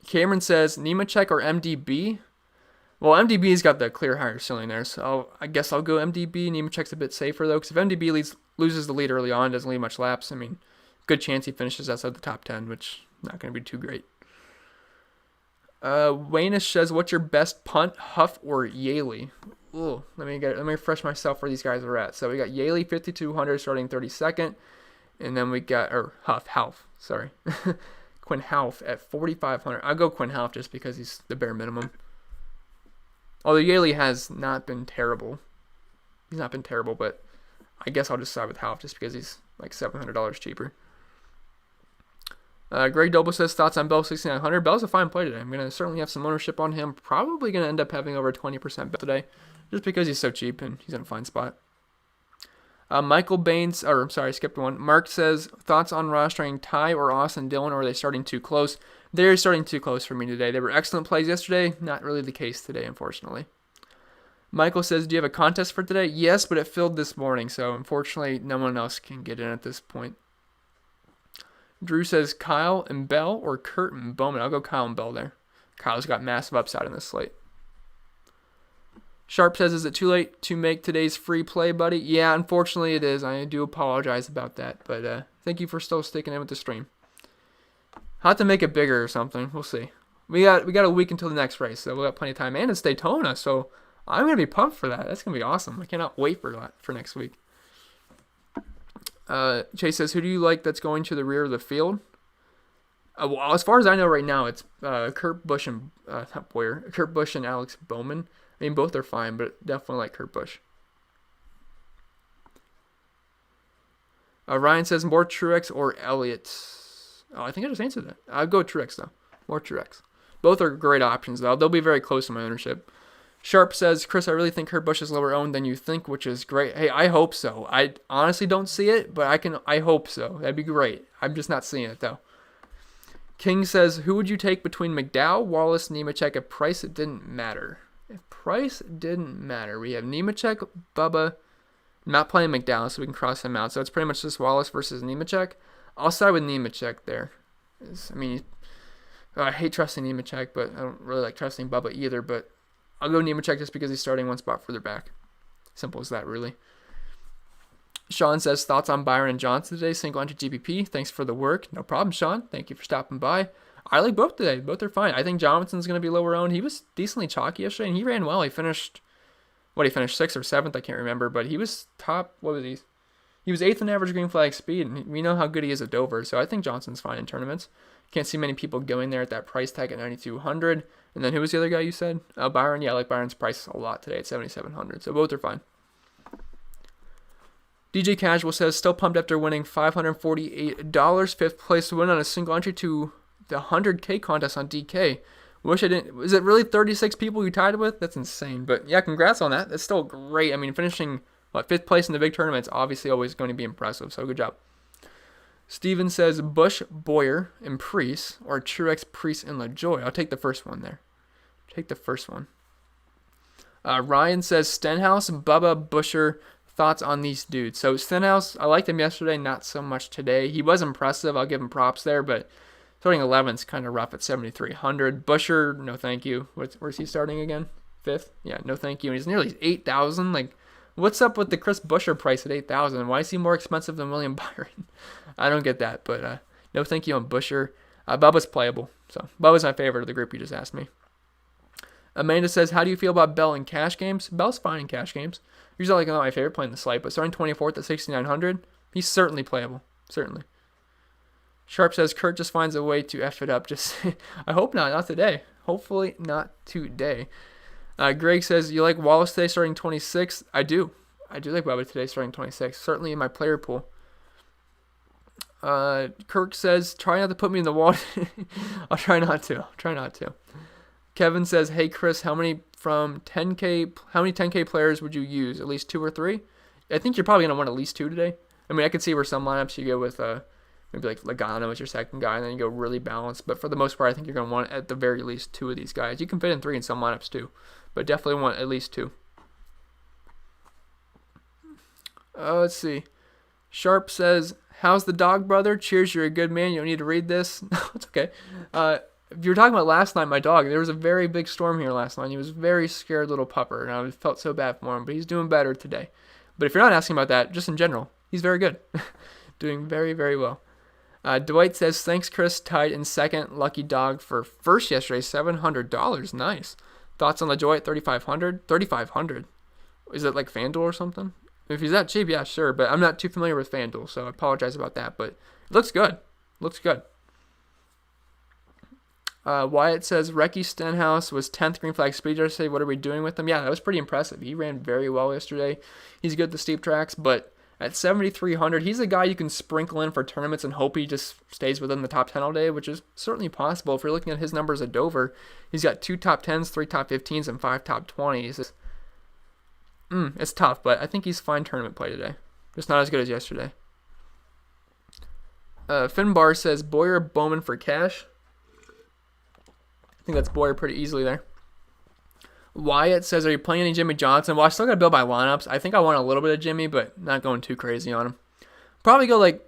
Cameron says, Nemechek or MDB? Well, MDB's got the clear higher ceiling there, so I guess I'll go MDB. Nemechek's a bit safer, though, because if MDB loses the lead early on, doesn't lead much laps, I mean, good chance he finishes outside the top 10, which not going to be too great. Waynish says, what's your best punt, Huff or Yaley? Ooh, let me refresh myself where these guys are at. So we got Yaley 5,200 starting 32nd, and then we got Half, sorry, Quinn Half at 4,500. I'll go Quinn Half just because he's the bare minimum. Although Yaley has not been terrible, but I guess I'll just side with Half just because he's like $700 cheaper. Greg Doble says, thoughts on Bell 6,900. Bell's a fine play today. I'm going to certainly have some ownership on him. Probably going to end up having over 20% bet today just because he's so cheap and he's in a fine spot. Michael Baines, I skipped one. Mark says, thoughts on rostering Ty or Austin Dillon, or are they starting too close? They're starting too close for me today. They were excellent plays yesterday. Not really the case today, unfortunately. Michael says, do you have a contest for today? Yes, but it filled this morning, so unfortunately no one else can get in at this point. Drew says Kyle and Bell or Kurt and Bowman. I'll go Kyle and Bell there. Kyle's got massive upside in this slate. Sharp says, is it too late to make today's free play, buddy? Yeah, unfortunately it is. I do apologize about that, but thank you for still sticking in with the stream. I'll have to make it bigger or something. We'll see. We got a week until the next race, so we got plenty of time. And it's Daytona, so I'm going to be pumped for that. That's going to be awesome. I cannot wait for next week. Chase says, who do you like that's going to the rear of the field? Well, as far as I know right now, it's Kurt Busch and Alex Bowman. I mean, both are fine, but definitely like Kurt Busch. Ryan says, more Truex or Elliott? Oh, I think I just answered that. I'll go Truex, though. More Truex. Both are great options, though. They'll be very close to my ownership. Sharp says, Chris, I really think Kurt Busch is lower owned than you think, which is great. Hey, I hope so. I honestly don't see it, but I hope so. That'd be great. I'm just not seeing it, though. King says, who would you take between McDowell, Wallace, Nemechek if price didn't matter? If price didn't matter, we have Nemechek, Bubba. I'm not playing McDowell, so we can cross him out. So it's pretty much just Wallace versus Nemechek. I'll side with Nemechek there. I hate trusting Nemechek, but I don't really like trusting Bubba either, but I'll go Nemechek just because he's starting one spot further back. Simple as that, really. Sean says, thoughts on Byron and Johnson today, single entry GPP. Thanks for the work. No problem, Sean. Thank you for stopping by. I like both today. Both are fine. I think Johnson's going to be lower owned. He was decently chalky yesterday, and he ran well. He finished 6th or 7th? I can't remember, but he was top, what was he? He was 8th in average green flag speed, and we know how good he is at Dover, so I think Johnson's fine in tournaments. Can't see many people going there at that price tag at 9,200. And then who was the other guy you said? Byron. Yeah, I like Byron's price a lot today at 7,700. So both are fine. DJ Casual says, still pumped after winning $548. 5th place win on a single entry to the 100K contest on DK. Wish I didn't. Is it really 36 people you tied with? That's insane. But yeah, congrats on that. That's still great. I mean, finishing 5th place in the big tournament is obviously always going to be impressive. So good job. Steven says, Busch, Boyer, and Priest, or Truex, Priest, and LaJoy. I'll take the first one there. Take the first one. Ryan says Stenhouse, Bubba, Busher. Thoughts on these dudes? So Stenhouse, I liked him yesterday, not so much today. He was impressive. I'll give him props there, but starting 11's kind of rough at 7,300. Busher, no thank you. Where's he starting again? 5th? Yeah, no thank you. And he's nearly 8,000. Like, what's up with the Chris Busher price at 8,000? Why is he more expensive than William Byron? I don't get that, but no thank you on Busher. Bubba's playable. So Bubba's my favorite of the group you just asked me. Amanda says, how do you feel about Bell in cash games? Bell's fine in cash games. Usually not my favorite playing the slate, but starting 24th at 6,900, he's certainly playable. Certainly. Sharp says, Kurt just finds a way to F it up. Just I hope not. Not today. Hopefully not today. Greg says, you like Wallace today starting 26th? I do. I do like Bubba today starting 26th. Certainly in my player pool. Kirk says, try not to put me in the water. I'll try not to. Kevin says, hey Chris, how many 10K players would you use? At least 2 or 3? I think you're probably going to want at least 2 today. I mean, I could see where some lineups you go with maybe like Logano as your second guy, and then you go really balanced. But for the most part, I think you're going to want at the very least 2 of these guys. You can fit in 3 in some lineups too, but definitely want at least 2. Let's see. Sharp says, how's the dog, brother? Cheers, you're a good man. You don't need to read this. No, it's okay. If you were talking about last night, my dog, there was a very big storm here last night. He was a very scared little pupper, and I felt so bad for him, but he's doing better today. But if you're not asking about that, just in general, he's very good. Doing very, very well. Dwight says, thanks, Chris. Tied in second. Lucky dog for first yesterday, $700. Nice. Thoughts on LaJoy at 3,500? 3,500? Is it like FanDuel or something? If he's that cheap, yeah, sure. But I'm not too familiar with FanDuel, so I apologize about that. But it looks good. Looks good. Wyatt says, Recky Stenhouse was 10th green flag speed yesterday. What are we doing with him? Yeah, that was pretty impressive. He ran very well yesterday. He's good at the steep tracks, but at 7,300, he's a guy you can sprinkle in for tournaments and hope he just stays within the top 10 all day, which is certainly possible. If you're looking at his numbers at Dover, he's got 2 top 10s, 3 top 15s, and 5 top 20s. It's tough, but I think he's fine tournament play today. Just not as good as yesterday. Finbar says, Boyer Bowman for cash. I think that's Boyer pretty easily there. Wyatt says, are you playing any Jimmy Johnson? Well, I still got to build my lineups. I think I want a little bit of Jimmy, but not going too crazy on him. Probably go like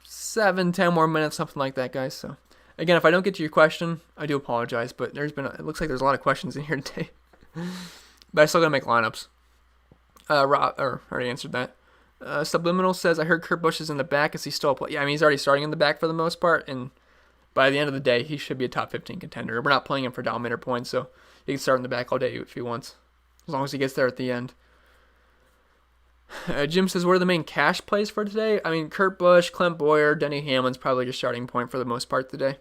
7-10 more minutes, something like that, guys. So, again, if I don't get to your question, I do apologize, but it looks like there's a lot of questions in here today. But I still got to make lineups. Already answered that. Subliminal says, I heard Kurt Busch is in the back. Is he still play? Yeah, I mean, he's already starting in the back for the most part, and by the end of the day, he should be a top 15 contender. We're not playing him for dominator points, so he can start in the back all day if he wants, as long as he gets there at the end. Jim says, what are the main cash plays for today? I mean, Kurt Busch, Clint Boyer, Denny Hamlin's probably your starting point for the most part today.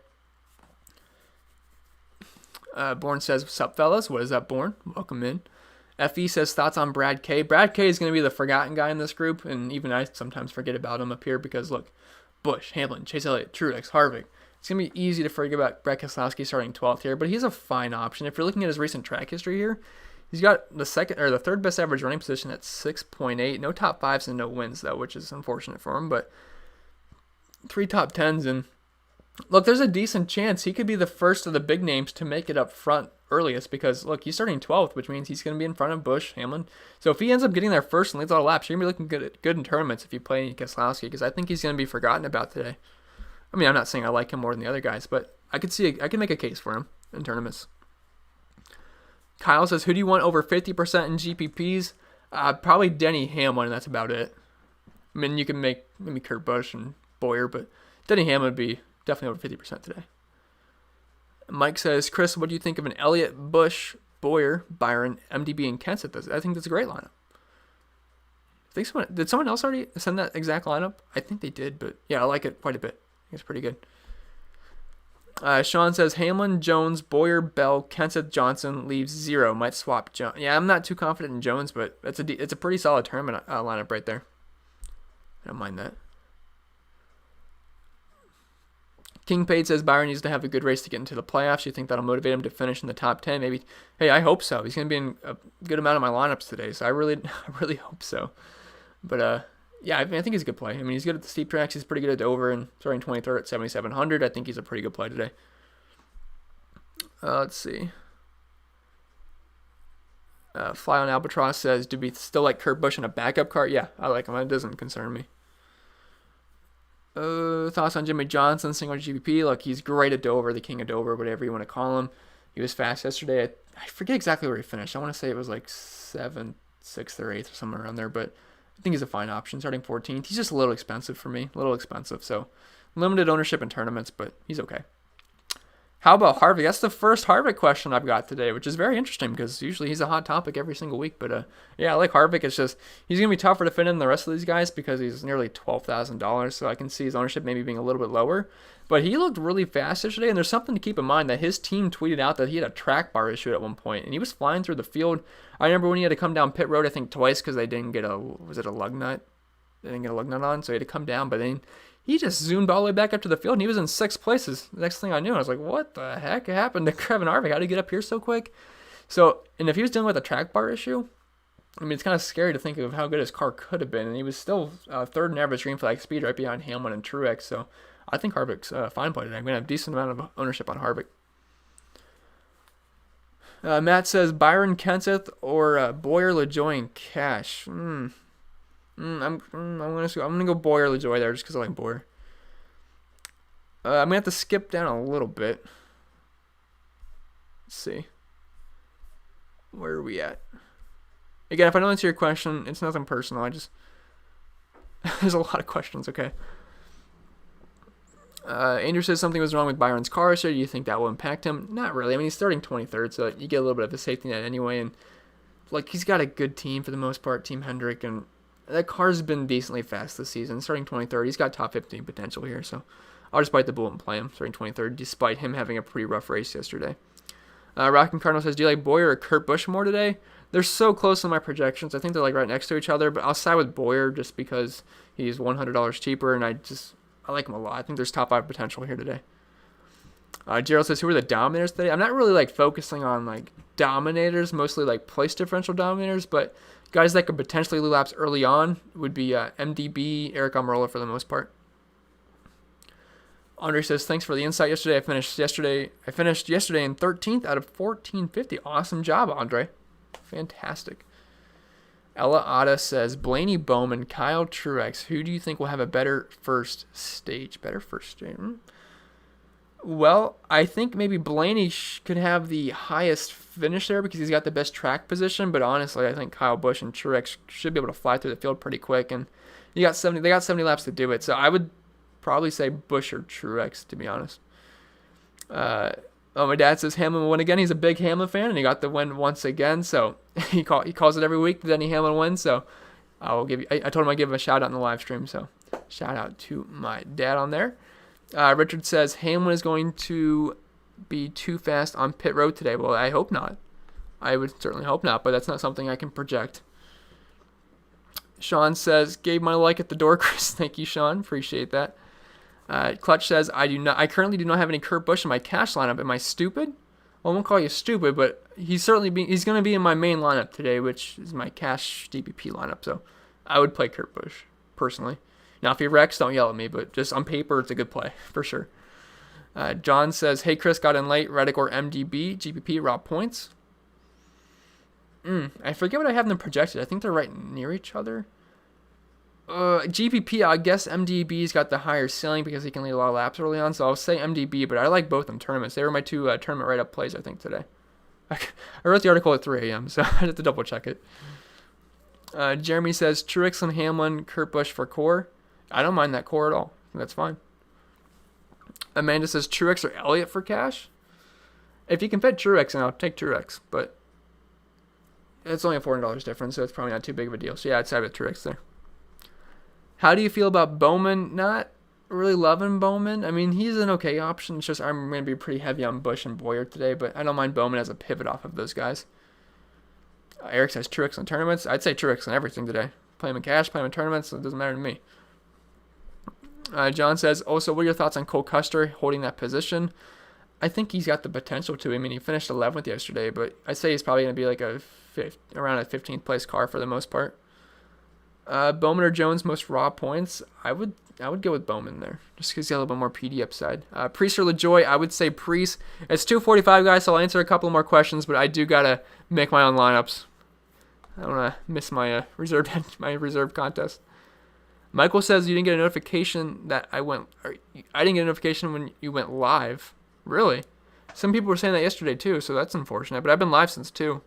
Bourne says, what's up, fellas? What is up, Bourne? Welcome in. FE says, thoughts on Brad K. Brad K is going to be the forgotten guy in this group, and even I sometimes forget about him up here because, look, Busch, Hamlin, Chase Elliott, Truex, Harvick. It's going to be easy to forget about Brett Keselowski starting 12th here, but he's a fine option. If you're looking at his recent track history here, he's got the third best average running position at 6.8. No top 5s and no wins, though, which is unfortunate for him, but 3 top 10s. And look, there's a decent chance he could be the first of the big names to make it up front earliest because, look, he's starting 12th, which means he's going to be in front of Busch, Hamlin. So if he ends up getting there first and leads all the laps, you're going to be looking good in tournaments if you play Keselowski because I think he's going to be forgotten about today. I mean, I'm not saying I like him more than the other guys, but I can make a case for him in tournaments. Kyle says, who do you want over 50% in GPPs? Probably Denny Hamlin, and that's about it. I mean, you can make maybe Kurt Busch and Boyer, but Denny Hamlin would be definitely over 50% today. Mike says, Chris, what do you think of an Elliott, Busch, Boyer, Byron, MDB, and Kenseth? I think that's a great lineup. Did someone else already send that exact lineup? I think they did, but yeah, I like it quite a bit. It's pretty good. Sean says, Hamlin, Jones, Boyer, Bell, Kenseth, Johnson leaves 0. Might swap Jones. Yeah, I'm not too confident in Jones, but it's a pretty solid tournament lineup right there. I don't mind that. King Paid says Byron needs to have a good race to get into the playoffs. You think that'll motivate him to finish in the top 10? Maybe. Hey, I hope so. He's going to be in a good amount of my lineups today, so I really hope so. But, yeah, I think he's a good play. I mean, he's good at the steep tracks. He's pretty good at Dover and starting 23rd at 7,700. I think he's a pretty good play today. Let's see. Fly on Albatross says, do we still like Kurt Busch in a backup car? Yeah, I like him. It doesn't concern me. Thoughts on Jimmy Johnson, single GPP? Look, he's great at Dover, the king of Dover, whatever you want to call him. He was fast yesterday. I forget exactly where he finished. I want to say it was like 7th, 6th, or 8th, or somewhere around there, but I think he's a fine option, starting 14th. He's just a little expensive for me, a little expensive, so limited ownership in tournaments, but he's okay. How about Harvick? That's the first Harvick question I've got today, which is very interesting because usually he's a hot topic every single week. But yeah, I like Harvick. It's just he's going to be tougher to fit in than the rest of these guys because he's nearly $12,000. So I can see his ownership maybe being a little bit lower. But he looked really fast yesterday, and there's something to keep in mind that his team tweeted out that he had a track bar issue at one point, and he was flying through the field. I remember when he had to come down pit road, I think twice because they didn't get a lug nut? They didn't get a lug nut on, so he had to come down. But then he just zoomed all the way back up to the field, and he was in 6th place. The next thing I knew, I was like, what the heck happened to Kevin Harvick? How did he get up here so quick? So, and if he was dealing with a track bar issue, I mean, it's kind of scary to think of how good his car could have been. And he was still 3rd in average green flag speed right behind Hamlin and Truex. So I think Harvick's a fine play today. I'm going to have a decent amount of ownership on Harvick. Matt says Byron Kenseth or Boyer LaJoy in cash. I'm gonna go Boyer LaJoy there just because I like Boyer. I'm gonna have to skip down a little bit. Let's see. Where are we at? Again, if I don't answer your question, it's nothing personal. There's a lot of questions. Okay. Andrew says something was wrong with Byron's car. So do you think that will impact him? Not really. I mean, he's starting 23rd, so you get a little bit of a safety net anyway. And like he's got a good team for the most part, Team Hendrick, and that car's been decently fast this season. Starting 23rd, he's got top 15 potential here. So I'll just bite the bullet and play him starting 23rd, despite him having a pretty rough race yesterday. Rockin' Cardinal says, do you like Boyer or Kurt Busch more today? They're so close in my projections. I think they're like right next to each other, but I'll side with Boyer just because he's $100 cheaper, and I like him a lot. I think there's top 5 potential here today. Gerald says, who are the dominators today? I'm not really like focusing on like dominators, mostly like place differential dominators, but guys that could potentially lead laps early on would be MDB, Eric Almirola for the most part. Andre says, thanks for the insight yesterday. I finished yesterday in 13th out of 1450. Awesome job, Andre. Fantastic. Ella Ada says, Blaney Bowman, Kyle Truex. Who do you think will have a better first stage? Well, I think maybe Blaney could have the highest finish there because he's got the best track position. But honestly, I think Kyle Busch and Truex should be able to fly through the field pretty quick. And they got 70 laps to do it. So I would probably say Busch or Truex, to be honest. My dad says Hamlin will win again. He's a big Hamlin fan, and he got the win once again. So he calls it every week that Denny Hamlin wins. So I told him I'd give him a shout out in the live stream. So shout out to my dad on there. Richard says Hamlin is going to be too fast on pit road today. Well, I hope not. I would certainly hope not, but that's not something I can project. Sean says, gave my like at the door, Chris. Thank you, Sean. Appreciate that. Clutch says, I currently do not have any Kurt Busch in my cash lineup. Am I stupid? Well, I won't call you stupid, but he's going to be in my main lineup today, which is my cash DPP lineup. So I would play Kurt Busch, personally. Now, if he wrecks, don't yell at me, but just on paper, it's a good play, for sure. John says, hey, Chris, got in late. Reddick or MDB, GPP, raw points. I forget what I have them projected. I think they're right near each other. GPP, I guess MDB's got the higher ceiling because he can lead a lot of laps early on, so I'll say MDB, but I like both in tournaments. They were my 2 tournament write-up plays, I think, today. I wrote the article at 3 a.m., so I have to double-check it. Jeremy says, Truex and Hamlin, Kurt Busch for core. I don't mind that core at all. That's fine. Amanda says, Truex or Elliott for cash? If you can fit Truex, then I'll take Truex, but it's only a $400 difference, so it's probably not too big of a deal. So yeah, I'd side with Truex there. How do you feel about Bowman? Not really loving Bowman. I mean, he's an okay option. It's just I'm going to be pretty heavy on Busch and Boyer today, but I don't mind Bowman as a pivot off of those guys. Eric says Truex in tournaments. I'd say Truex in everything today. Play him in cash, play him in tournaments. It doesn't matter to me. John says, also, what are your thoughts on Cole Custer holding that position? I think he's got the potential to. I mean, he finished 11th yesterday, but I'd say he's probably going to be like around a 15th place car for the most part. Bowman or Jones, most raw points. I would go with Bowman there, just because he's got a little bit more PD upside. Priest or LaJoy, I would say Priest. It's 2:45, guys, so I'll answer a couple more questions, but I do got to make my own lineups I don't want to miss my reserve contest. Michael says you didn't get a notification that I didn't get a notification when you went live. Really? Some people were saying that yesterday too, so that's unfortunate. But I've been live since 2.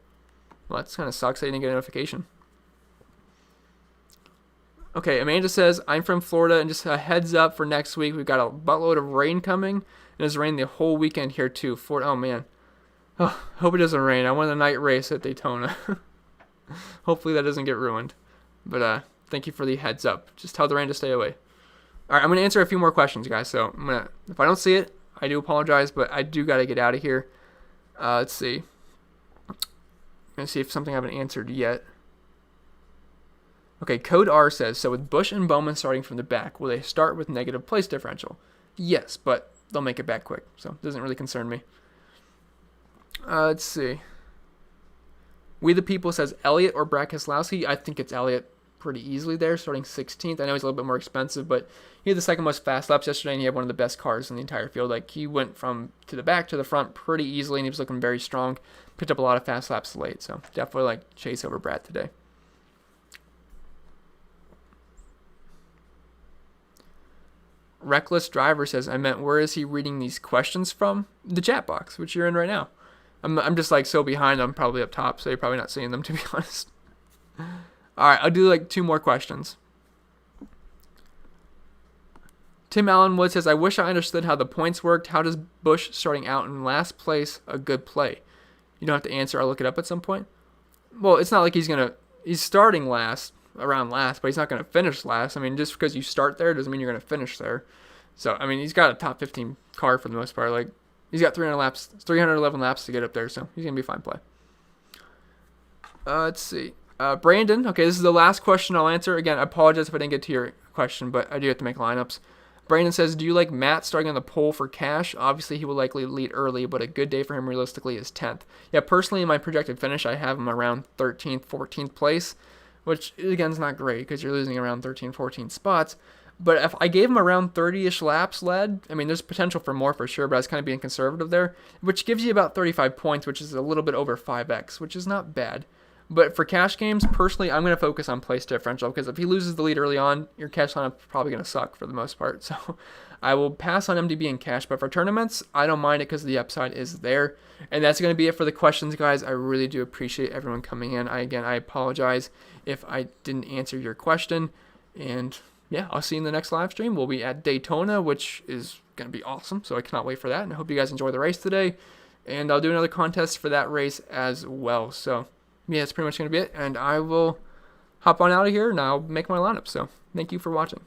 Well, that kind of sucks that you didn't get a notification. Okay, Amanda says, I'm from Florida, and just a heads up for next week, we've got a buttload of rain coming, and it's raining the whole weekend here too. Oh man. Oh, hope it doesn't rain. I won the night race at Daytona. Hopefully that doesn't get ruined. But thank you for the heads up. Just tell the rain to stay away. All right, I'm going to answer a few more questions, guys. So if I don't see it, I do apologize, but I do got to get out of here. Let's see. I'm going to see if something I haven't answered yet. Okay, Code R says, so with Busch and Bowman starting from the back, will they start with negative place differential? Yes, but they'll make it back quick, so it doesn't really concern me. Let's see. We the People says Elliott or Brad Keselowski. I think it's Elliott pretty easily there, starting 16th. I know he's a little bit more expensive, but he had the second most fast laps yesterday, and he had one of the best cars in the entire field. Like, he went from to the back to the front pretty easily, and he was looking very strong. Picked up a lot of fast laps late, so definitely like Chase over Brad today. Reckless Driver says, I meant, where is he reading these questions from? The chat box, which you're in right now. I'm just like so behind, I'm probably up top, so you're probably not seeing them, to be honest. Alright, I'll do like 2 more questions. Tim Allen Wood says, I wish I understood how the points worked. How does Busch starting out in last place a good play? You don't have to answer, I'll look it up at some point. Well, it's not like he's starting around last, but he's not going to finish last. I mean, just because you start there doesn't mean you're going to finish there. So, I mean, he's got a top 15 car for the most part. Like, he's got 311 laps to get up there, so he's going to be a fine play. Let's see. Brandon, okay, this is the last question I'll answer. Again, I apologize if I didn't get to your question, but I do have to make lineups. Brandon says, do you like Matt starting on the pole for cash? Obviously, he will likely lead early, but a good day for him realistically is 10th. Yeah, personally, in my projected finish, I have him around 13th, 14th place, which, again, is not great because you're losing around 13, 14 spots. But if I gave him around 30-ish laps led, I mean, there's potential for more for sure, but I was kind of being conservative there, which gives you about 35 points, which is a little bit over 5x, which is not bad. But for cash games, personally, I'm going to focus on place differential because if he loses the lead early on, your cash lineup is probably going to suck for the most part. So I will pass on MDB and cash, but for tournaments, I don't mind it because the upside is there. And that's going to be it for the questions, guys. I really do appreciate everyone coming in. I apologize if I didn't answer your question. And yeah, I'll see you in the next live stream. We'll be at Daytona, which is going to be awesome. So I cannot wait for that. And I hope you guys enjoy the race today. And I'll do another contest for that race as well. So yeah, that's pretty much going to be it. And I will hop on out of here and I'll make my lineup. So thank you for watching.